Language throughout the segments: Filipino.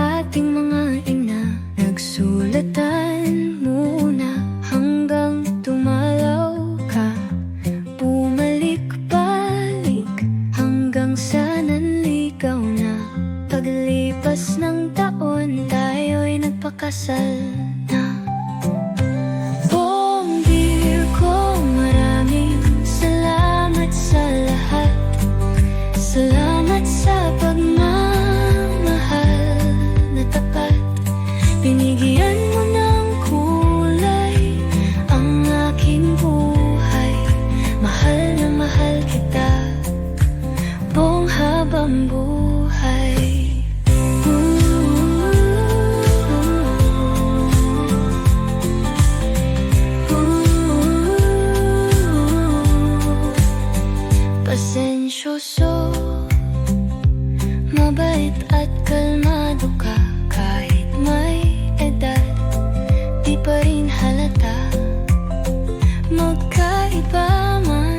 ating mga ina, nagsulatan muna hanggang tumalaw ka. Bumalik-balik hanggang sa nanligaw na. Paglipas ng taon, tayo'y nagpakasal na. Buong dear ko, maraming salamat sa lahat. Salamat sa pagmamahal na tapat. Binigyan mo ng kulay ang aking buhay. Mahal na mahal kita buong habang buhay. Pasensyoso, mabait at kalmado ka. Kahit may edad, di pa rin halata. Magkaiba man,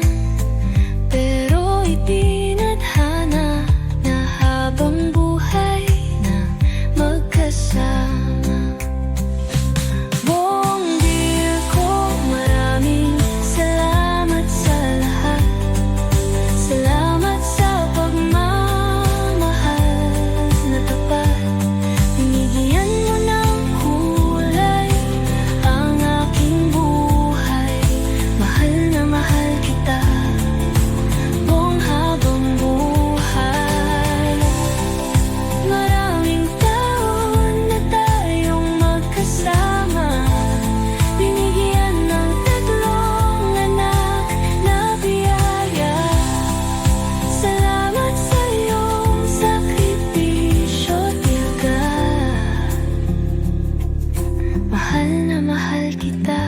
pero itinadhana na habang buhay na magkasama. Buong dear ko, maraming salamat sa lahat. Salamat sa pagmamahal na tapat. Binigyan mo ng kulay ang aking buhay. Mahal na mahal kita buong habang buhay. Maraming taon na tayong magkasama. Binigyan ng tatlong anak na biyaya. Salamat sa iyong sakripisyo, tiyaga. Mahal na mahal kita,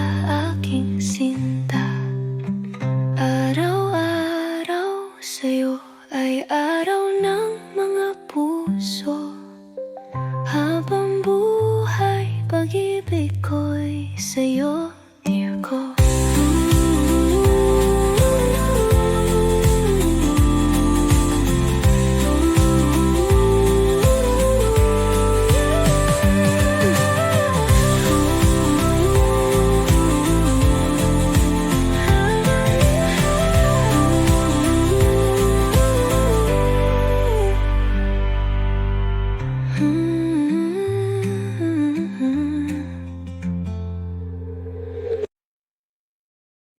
aking sinta. Araw-araw sa'yo ay araw ng mga puso. Habang buhay, pag-ibig ko'y sa'yo